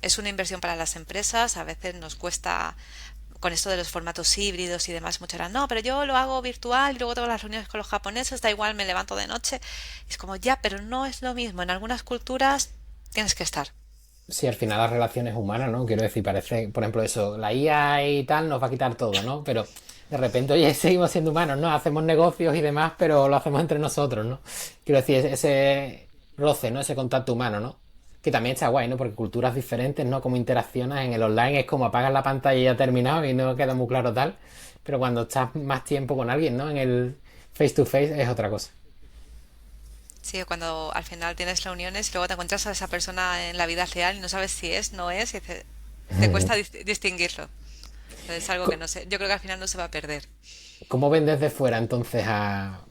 [SPEAKER 2] es una inversión para las empresas, a veces nos cuesta con esto de los formatos híbridos y demás, muchas eran, no, pero yo lo hago virtual y luego tengo las reuniones con los japoneses, da igual, me levanto de noche. Es como, ya, pero no es lo mismo. En algunas culturas tienes que estar.
[SPEAKER 1] Sí, al final las relaciones humanas, ¿no? Quiero decir, parece, por ejemplo, eso, la IA y tal nos va a quitar todo, ¿no? Pero de repente, oye, seguimos siendo humanos, ¿no? Hacemos negocios y demás, pero lo hacemos entre nosotros, ¿no? Quiero decir, ese roce, ¿no? Ese contacto humano, ¿no? Que también está guay, ¿no? Porque culturas diferentes, ¿no? Como interaccionas en el online es como apagas la pantalla y ya ha terminado y no queda muy claro tal. Pero cuando estás más tiempo con alguien, ¿no? En el face to face es otra cosa.
[SPEAKER 2] Sí, cuando al final tienes reuniones y luego te encuentras a esa persona en la vida real y no sabes si es, no es, y te cuesta distinguirlo. Es algo que
[SPEAKER 1] Co-
[SPEAKER 2] no sé. Yo creo que al final no se va a perder.
[SPEAKER 1] ¿Cómo ven desde fuera entonces a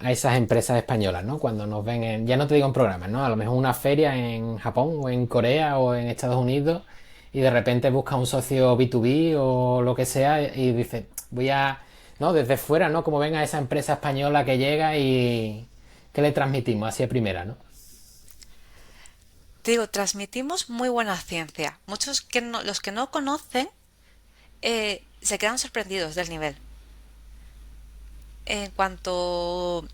[SPEAKER 1] esas empresas españolas, ¿no? Cuando nos ven ya no te digo en programas, ¿no? A lo mejor una feria en Japón o en Corea o en Estados Unidos y de repente busca un socio B2B o lo que sea y dice, ¿no? Desde fuera, ¿no? Como ven a esa empresa española que llega y ¿qué le transmitimos así de primera, ¿no?
[SPEAKER 2] Te digo, transmitimos muy buena ciencia. Muchos los que no conocen se quedan sorprendidos del nivel. En cuanto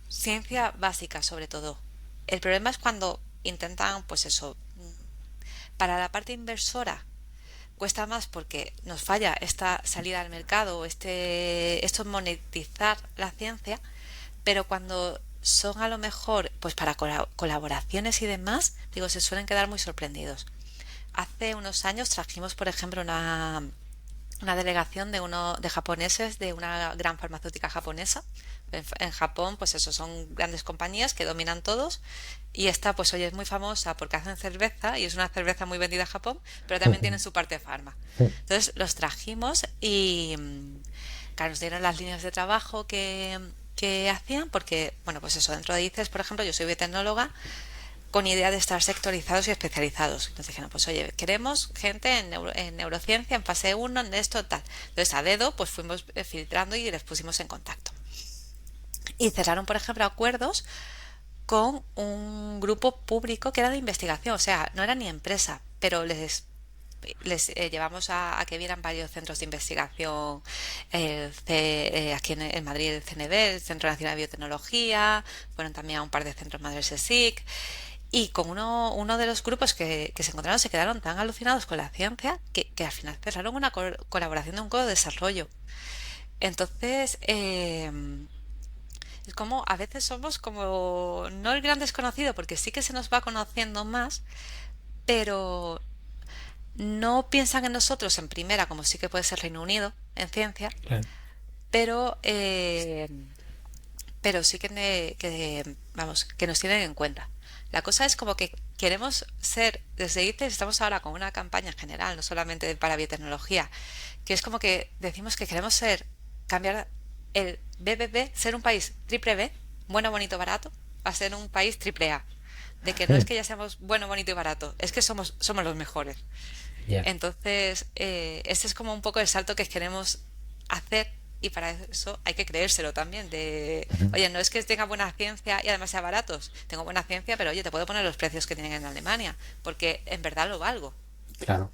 [SPEAKER 2] ciencia básica, sobre todo. El problema es cuando intentan, pues eso, para la parte inversora cuesta más porque nos falla esta salida al mercado, esto es monetizar la ciencia, pero cuando son a lo mejor, pues para colaboraciones y demás, digo, se suelen quedar muy sorprendidos. Hace unos años trajimos, por ejemplo, una delegación de japoneses de una gran farmacéutica japonesa. En Japón, pues eso, son grandes compañías que dominan todos y esta, pues oye, es muy famosa porque hacen cerveza y es una cerveza muy vendida en Japón, pero también tienen su parte farma. Entonces los trajimos y, claro, nos dieron las líneas de trabajo que hacían porque, bueno, pues eso, dentro de ICES, por ejemplo, yo soy biotecnóloga con idea de estar sectorizados y especializados. Entonces dijeron, pues oye, queremos gente en neurociencia, en fase uno en esto, tal. Entonces a dedo, pues fuimos filtrando y les pusimos en contacto. Y cerraron, por ejemplo, acuerdos con un grupo público que era de investigación, o sea, no era ni empresa, pero les llevamos a que vieran varios centros de investigación, aquí en Madrid el CNB, el Centro Nacional de Biotecnología, fueron también a un par de centros madres SIC, y con uno de los grupos que se encontraron se quedaron tan alucinados con la ciencia que al final cerraron una colaboración de un co-desarrollo. Entonces, es como a veces somos como no el gran desconocido, porque sí que se nos va conociendo más, pero no piensan en nosotros en primera, como sí que puede ser Reino Unido en ciencia,
[SPEAKER 1] Claro.
[SPEAKER 2] pero pero sí vamos, que nos tienen en cuenta. La cosa es como que queremos ser, desde ICE estamos ahora con una campaña general, no solamente para biotecnología, que es como que decimos que queremos cambiar el BBB, ser un país triple B, bueno, bonito, barato, a ser un país triple A. De que no es que ya seamos bueno, bonito y barato, es que somos los mejores.
[SPEAKER 1] Ya.
[SPEAKER 2] Entonces, este es como un poco el salto que queremos hacer y para eso hay que creérselo también. Oye, no es que tenga buena ciencia y además sea baratos. Tengo buena ciencia, pero oye, te puedo poner los precios que tienen en Alemania, porque en verdad lo valgo.
[SPEAKER 1] Claro.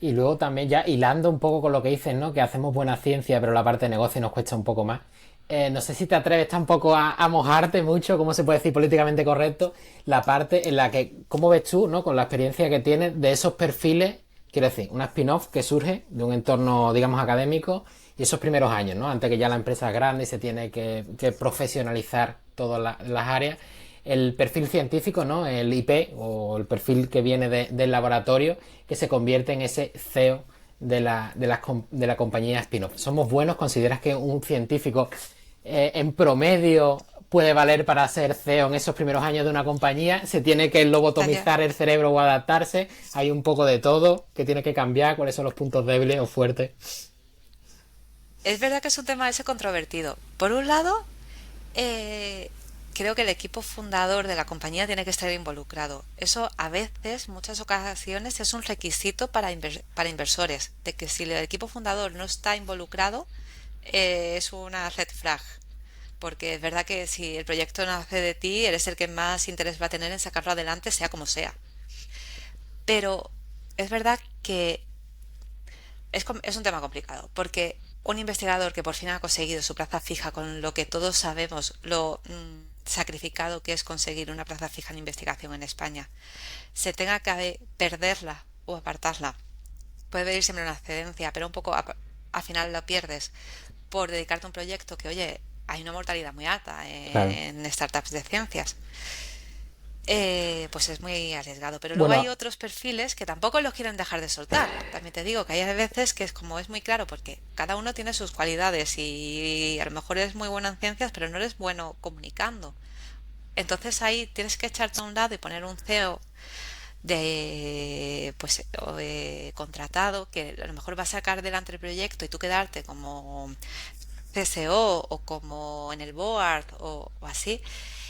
[SPEAKER 1] Y luego también ya hilando un poco con lo que dices, ¿no? Que hacemos buena ciencia, pero la parte de negocio nos cuesta un poco más. No sé si te atreves tampoco a mojarte mucho, cómo se puede decir políticamente correcto, la parte en la que, ¿cómo ves tú, ¿no? Con la experiencia que tienes de esos perfiles, quiero decir, una spin-off que surge de un entorno, digamos, académico y esos primeros años, ¿no? Antes que ya la empresa es grande y se tiene que profesionalizar todas las áreas. El perfil científico, ¿no? El IP o el perfil que viene del laboratorio que se convierte en ese CEO de la compañía spin-off. ¿Somos buenos? ¿Consideras que un científico en promedio puede valer para ser CEO en esos primeros años de una compañía? ¿Se tiene que
[SPEAKER 2] Tania,
[SPEAKER 1] lobotomizar el cerebro o adaptarse? ¿Hay un poco de todo que tiene que cambiar? ¿Cuáles son los puntos débiles o fuertes?
[SPEAKER 2] es verdad que es un tema ese controvertido. Por un lado, eh, creo que el equipo fundador de la compañía tiene que estar involucrado. Eso a veces, muchas ocasiones, es un requisito para inversores, de que si el equipo fundador no está involucrado, es una red flag. Porque es verdad que si el proyecto nace de ti, eres el que más interés va a tener en sacarlo adelante, sea como sea. Pero es verdad que es un tema complicado, porque un investigador que por fin ha conseguido su plaza fija con lo que todos sabemos, lo sacrificado que es conseguir una plaza fija en investigación en España, se tenga que perderla o apartarla, puede venir siempre una excedencia, pero un poco al final lo pierdes por dedicarte a un proyecto que, oye, hay una mortalidad muy alta
[SPEAKER 1] Claro.
[SPEAKER 2] en startups de ciencias. Pues es muy arriesgado. Pero luego hay
[SPEAKER 1] Bueno,
[SPEAKER 2] otros perfiles que tampoco los quieren dejar de soltar. También te digo que hay veces que es como es muy claro, porque cada uno tiene sus cualidades y a lo mejor eres muy bueno en ciencias, pero no eres bueno comunicando. Entonces ahí tienes que echarte a un lado y poner un CEO contratado que a lo mejor va a sacar delante el proyecto y tú quedarte como CSO o como en el board o así,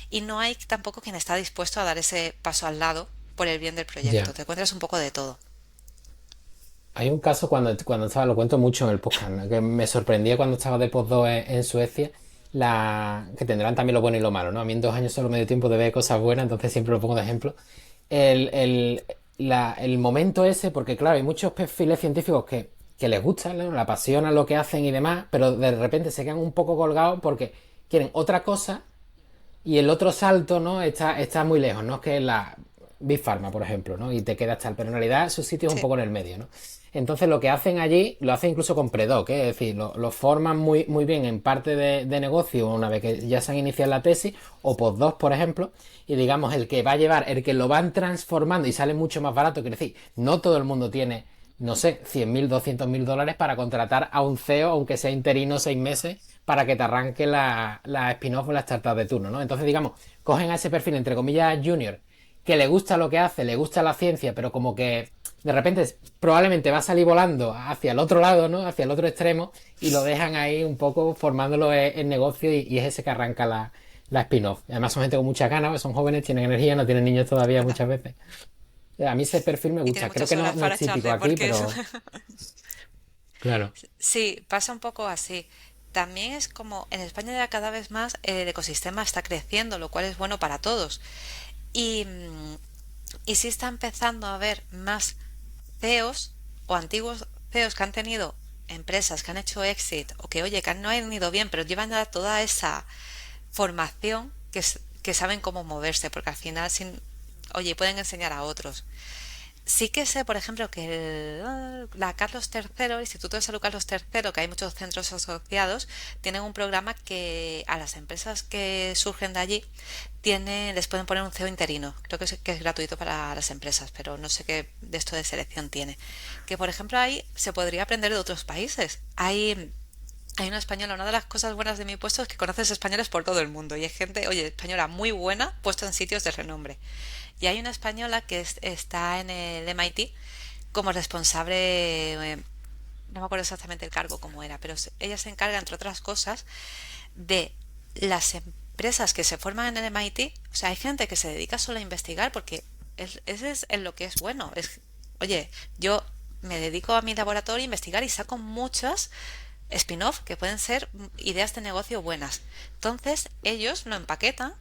[SPEAKER 2] y no hay tampoco quien está dispuesto a dar ese paso al lado por el bien del proyecto.
[SPEAKER 1] ya.
[SPEAKER 2] Te encuentras un poco de todo.
[SPEAKER 1] Hay un caso cuando estaba, lo cuento mucho en el podcast, ¿no? Que me sorprendía cuando estaba de postdoc en Suecia, que tendrán también lo bueno y lo malo, ¿no? A mí en 2 años solo me dio tiempo de ver cosas buenas, entonces siempre lo pongo de ejemplo. El, el, el momento ese, porque claro, hay muchos perfiles científicos que les gusta, ¿no? Le apasiona lo que hacen y demás, pero de repente se quedan un poco colgados porque quieren otra cosa y el otro salto, ¿no? Está muy lejos, ¿no? Que es la Big Pharma, por ejemplo, ¿no? Y te quedas tal. Pero en realidad su sitio es un
[SPEAKER 2] Sí,
[SPEAKER 1] poco en el medio, ¿no? Entonces lo que hacen allí, lo hacen incluso con predoc, ¿eh? Es decir, lo forman muy bien en parte de negocio una vez que ya se han iniciado la tesis, o postdoc, por ejemplo, y digamos el que va a llevar, el que lo van transformando y sale mucho más barato, quiere decir, no todo el mundo tiene, no sé, 100.000, 200.000 dólares para contratar a un CEO, aunque sea interino 6 meses, para que te arranque la spin-off o la startup de turno, ¿no? Entonces, digamos, cogen a ese perfil, entre comillas, junior, que le gusta lo que hace, le gusta la ciencia, pero como que de repente probablemente va a salir volando hacia el otro lado, ¿no? Hacia el otro extremo, y lo dejan ahí un poco formándolo en negocio y es ese que arranca la spin-off. Además son gente con muchas ganas, son jóvenes, tienen energía, no tienen niños todavía
[SPEAKER 2] ¿verdad?
[SPEAKER 1] muchas veces. A mí ese perfil me
[SPEAKER 2] Y tiene
[SPEAKER 1] gusta. Creo
[SPEAKER 2] muchas
[SPEAKER 1] que no,
[SPEAKER 2] horas
[SPEAKER 1] no es
[SPEAKER 2] para
[SPEAKER 1] típico
[SPEAKER 2] echarle,
[SPEAKER 1] aquí,
[SPEAKER 2] porque es...
[SPEAKER 1] pero claro.
[SPEAKER 2] Sí, pasa un poco así. También es como en España ya cada vez más el ecosistema está creciendo, lo cual es bueno para todos. Y, y sí está empezando a haber más CEOs o antiguos CEOs que han tenido empresas que han hecho exit o que, oye, que no han ido bien, pero llevan ya toda esa formación que saben cómo moverse, porque al final, oye, pueden enseñar a otros. Sí que sé, por ejemplo, que la Carlos III, el Instituto de Salud Carlos III, que hay muchos centros asociados, tienen un programa que a las empresas que surgen de allí les pueden poner un CEO interino. Creo que es gratuito para las empresas, pero no sé qué de esto de selección tiene. Que, por ejemplo, ahí se podría aprender de otros países. Hay una española, una de las cosas buenas de mi puesto es que conoces españoles por todo el mundo y hay gente, oye, española muy buena puesta en sitios de renombre. Y hay una española que está en el MIT como responsable, no me acuerdo exactamente el cargo cómo era, pero ella se encarga, entre otras cosas, de las empresas que se forman en el MIT. O sea, hay gente que se dedica solo a investigar porque ese es en lo que es bueno. Oye, yo me dedico a mi laboratorio a investigar y saco muchas spin-off que pueden ser ideas de negocio buenas. Entonces, ellos lo empaquetan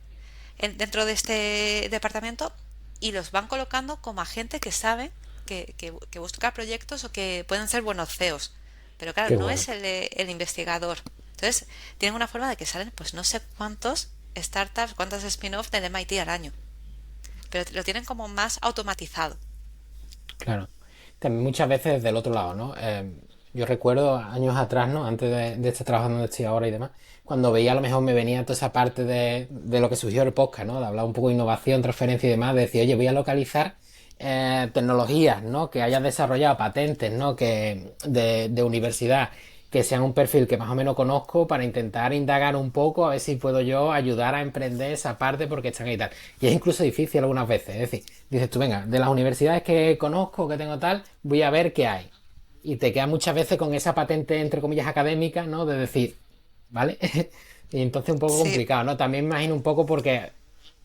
[SPEAKER 2] dentro de este departamento y los van colocando como agente que sabe que busca proyectos o que pueden ser buenos CEOs. Pero claro,
[SPEAKER 1] Qué
[SPEAKER 2] no
[SPEAKER 1] bueno.
[SPEAKER 2] es el investigador. Entonces, tienen una forma de que salen, pues no sé cuántos startups, cuántos spin-off del MIT al año. Pero lo tienen como más automatizado.
[SPEAKER 1] Claro. También muchas veces del otro lado, ¿no? Yo recuerdo años atrás, ¿no? Antes de estar trabajando donde estoy ahora y demás, cuando veía a lo mejor me venía toda esa parte de lo que surgió el podcast, ¿no? De hablar un poco de innovación, transferencia y demás, de decir, oye, voy a localizar tecnologías, ¿no? Que hayan desarrollado patentes, ¿no? Que de universidad, que sean un perfil que más o menos conozco para intentar indagar un poco a ver si puedo yo ayudar a emprender esa parte porque están ahí y tal. Y es incluso difícil algunas veces, es decir, dices tú, venga, de las universidades que conozco, que tengo tal, voy a ver qué hay. Y te quedas muchas veces con esa patente, entre comillas, académica, ¿no? De decir, ¿vale? Y entonces un poco
[SPEAKER 2] Sí,
[SPEAKER 1] complicado, ¿no? También me imagino un poco porque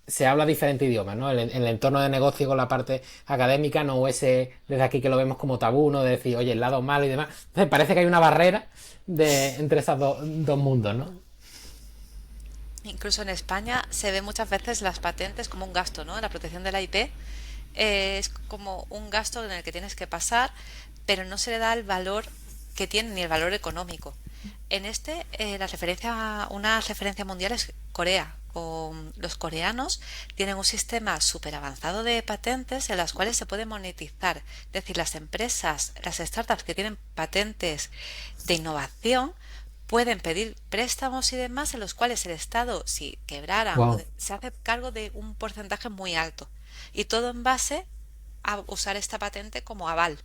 [SPEAKER 1] se habla diferente idioma, ¿no? El entorno de negocio con la parte académica, no ese desde aquí que lo vemos como tabú, ¿no? De decir, oye, el lado malo y demás. Entonces parece que hay una barrera entre esos dos mundos, ¿no?
[SPEAKER 2] incluso en España se ve muchas veces las patentes como un gasto, ¿no? La protección de la IP es como un gasto en el que tienes que pasar, pero no se le da el valor que tiene ni el valor económico. En una referencia mundial es Corea. Los coreanos tienen un sistema súper avanzado de patentes en las cuales se puede monetizar. Es decir, las empresas, las startups que tienen patentes de innovación pueden pedir préstamos y demás en los cuales el Estado, si quebraran,
[SPEAKER 1] Wow.
[SPEAKER 2] se hace cargo de un porcentaje muy alto. Y todo en base a usar esta patente como aval.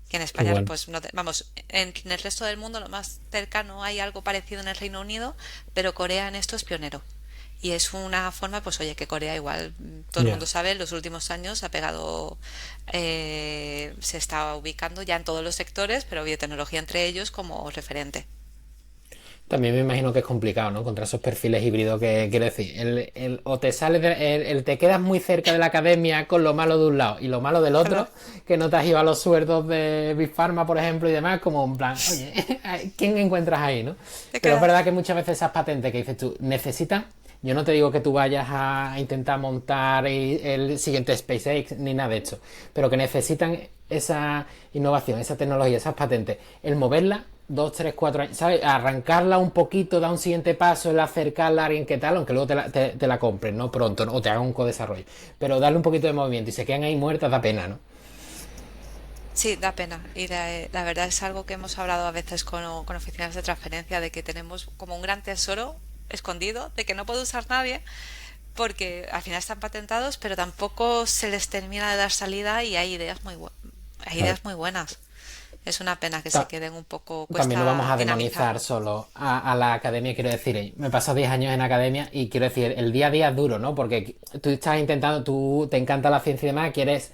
[SPEAKER 2] Que en
[SPEAKER 1] Qué
[SPEAKER 2] España,
[SPEAKER 1] bueno.
[SPEAKER 2] pues no vamos, en el resto del mundo lo más cercano hay algo parecido en el Reino Unido, pero Corea en esto es pionero. Y es una forma, pues oye, que Corea igual, todo el
[SPEAKER 1] Ya.
[SPEAKER 2] mundo sabe, en los últimos años se está ubicando ya en todos los sectores, pero biotecnología entre ellos como referente.
[SPEAKER 1] También me imagino que es complicado, ¿no? Contra esos perfiles híbridos que quiero decir. O te sales te quedas muy cerca de la academia con lo malo de un lado y lo malo del otro, que no te has ido a los sueldos de Big Pharma, por ejemplo, y demás, como en plan, oye, ¿quién encuentras ahí, no?
[SPEAKER 2] Te
[SPEAKER 1] Pero es
[SPEAKER 2] queda.
[SPEAKER 1] verdad que muchas veces esas patentes que dices tú necesitan. Yo no te digo que tú vayas a intentar montar el siguiente SpaceX ni nada de esto, pero que necesitan esa innovación, esa tecnología, esas patentes, el moverla 2, 3, 4 años, ¿sabes? Arrancarla un poquito, dar un siguiente paso, el acercarla a alguien que tal, aunque luego te la compren, ¿no? Pronto, ¿no? O te hagan un co-desarrollo. Pero darle un poquito de movimiento y se quedan ahí muertas da pena, ¿no?
[SPEAKER 2] Sí, da pena. Y la verdad es algo que hemos hablado a veces con oficinas de transferencia, de que tenemos como un gran tesoro escondido, de que no puede usar nadie, porque al final están patentados, pero tampoco se les termina de dar salida y hay
[SPEAKER 1] Claro.
[SPEAKER 2] ideas muy buenas. Es una pena que se
[SPEAKER 1] Ta-
[SPEAKER 2] queden un poco,
[SPEAKER 1] También no vamos
[SPEAKER 2] cuesta
[SPEAKER 1] a demonizar
[SPEAKER 2] dinamizarlo.
[SPEAKER 1] solo a la academia, quiero decir, me he pasado 10 años en academia y quiero decir, el día a día es duro, ¿no? Porque tú estás intentando, tú te encanta la ciencia y demás, quieres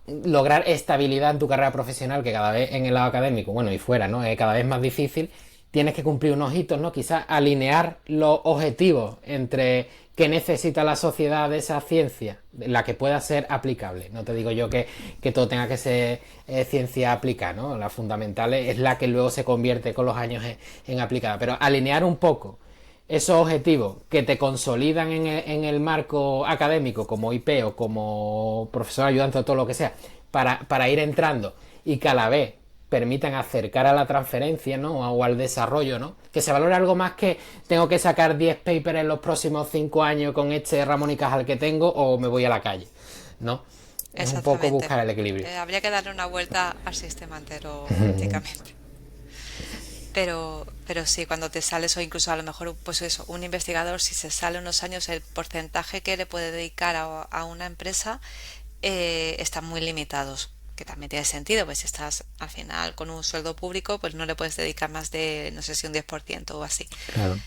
[SPEAKER 1] lograr estabilidad en tu carrera profesional, que cada vez en el lado académico, bueno, y fuera, ¿no? Es cada vez más difícil. Tienes que cumplir unos hitos, ¿no? Quizás alinear los objetivos entre qué necesita la sociedad de esa ciencia, la que pueda ser aplicable. No te digo yo que todo tenga que ser ciencia aplicada, ¿no? La fundamental es la que luego se convierte con los años en aplicada. Pero alinear un poco esos objetivos que te consolidan en el marco académico como IP o como profesor ayudante o todo lo que sea, para ir entrando y que a la vez permitan acercar a la transferencia, ¿no? O al desarrollo, ¿no? Que se valore algo más que tengo que sacar 10 papers en los próximos 5 años con este Ramón y Cajal que tengo o me voy a la calle, ¿no? Es un poco
[SPEAKER 2] exactamente.
[SPEAKER 1] buscar el equilibrio.
[SPEAKER 2] Habría que darle una vuelta al sistema entero prácticamente. Pero sí, cuando te sales o incluso a lo mejor, pues eso, un investigador, si se sale unos años, el porcentaje que le puede dedicar a una empresa están muy limitados, que también tiene sentido, pues si estás al final con un sueldo público, pues no le puedes dedicar más de, no sé si un 10% o así.
[SPEAKER 1] Claro.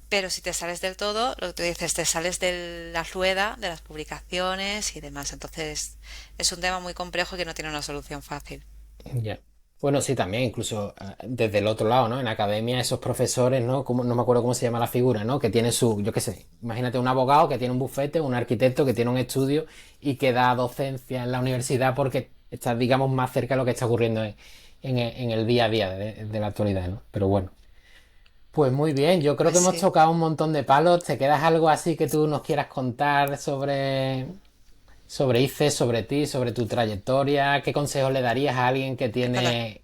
[SPEAKER 2] Pero si te sales del todo, lo que tú dices, te sales de la rueda, de las publicaciones y demás. Entonces es un tema muy complejo y que no tiene una solución fácil.
[SPEAKER 1] Ya. Bueno, sí, también, incluso desde el otro lado, ¿no? En academia, esos profesores, ¿no? Como, no me acuerdo cómo se llama la figura, ¿no? Que tiene su, yo qué sé, imagínate un abogado que tiene un bufete, un arquitecto que tiene un estudio y que da docencia en la universidad porque está, digamos, más cerca de lo que está ocurriendo en el día a día de la actualidad, ¿no? Pero bueno, pues muy bien, yo creo
[SPEAKER 2] Pues
[SPEAKER 1] que hemos
[SPEAKER 2] sí.
[SPEAKER 1] tocado un montón de palos. ¿Te quedas algo así que tú nos quieras contar sobre ICE, sobre ti, sobre tu trayectoria? ¿Qué consejos le darías a alguien
[SPEAKER 2] Perdón.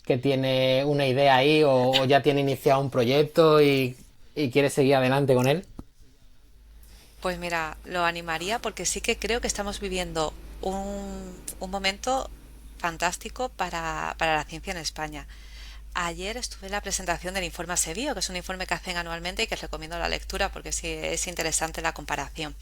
[SPEAKER 1] que tiene una idea ahí o ya tiene iniciado un proyecto y quiere seguir adelante con él?
[SPEAKER 2] Pues mira, lo animaría porque sí que creo que estamos viviendo un momento fantástico para la ciencia en España. Ayer estuve en la presentación del informe ASEBIO, que es un informe que hacen anualmente y que os recomiendo la lectura porque sí es interesante la comparación.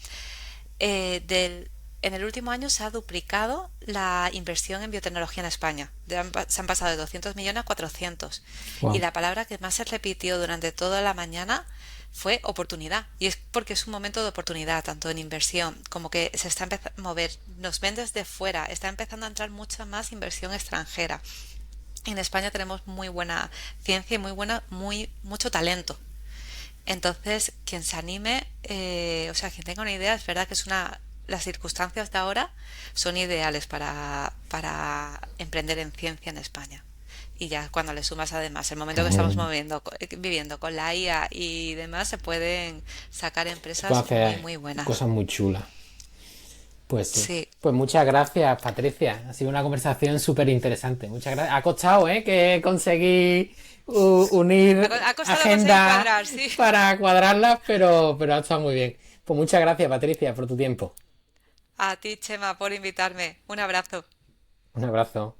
[SPEAKER 2] En el último año se ha duplicado la inversión en biotecnología en España. Se han pasado de 200 millones a 400. Y
[SPEAKER 1] Wow.
[SPEAKER 2] la palabra que más se repitió durante toda la mañana fue oportunidad. Y es porque es un momento de oportunidad, tanto en inversión como que se está empezando a mover. Nos ven desde fuera. Está empezando a entrar mucha más inversión extranjera. En España tenemos muy buena ciencia y mucho talento. Entonces, quien se anime, o sea, quien tenga una idea, es verdad que las circunstancias de ahora son ideales para emprender en ciencia en España. Y ya cuando le sumas además el momento que estamos viviendo con la IA y demás, se pueden sacar
[SPEAKER 1] Se puede
[SPEAKER 2] empresas muy,
[SPEAKER 1] hacer
[SPEAKER 2] muy buenas.
[SPEAKER 1] cosas muy chulas. Pues sí.
[SPEAKER 2] Sí.
[SPEAKER 1] Pues muchas gracias, Patricia. Ha sido una conversación súper interesante. Muchas gracias. Ha costado, ¿eh? Que conseguí unir
[SPEAKER 2] Ha costado conseguir
[SPEAKER 1] agenda
[SPEAKER 2] cuadrar, sí.
[SPEAKER 1] para cuadrarlas, pero ha estado muy bien. Pues muchas gracias, Patricia, por tu tiempo.
[SPEAKER 2] A ti, Chema, por invitarme. Un abrazo.
[SPEAKER 1] Un abrazo.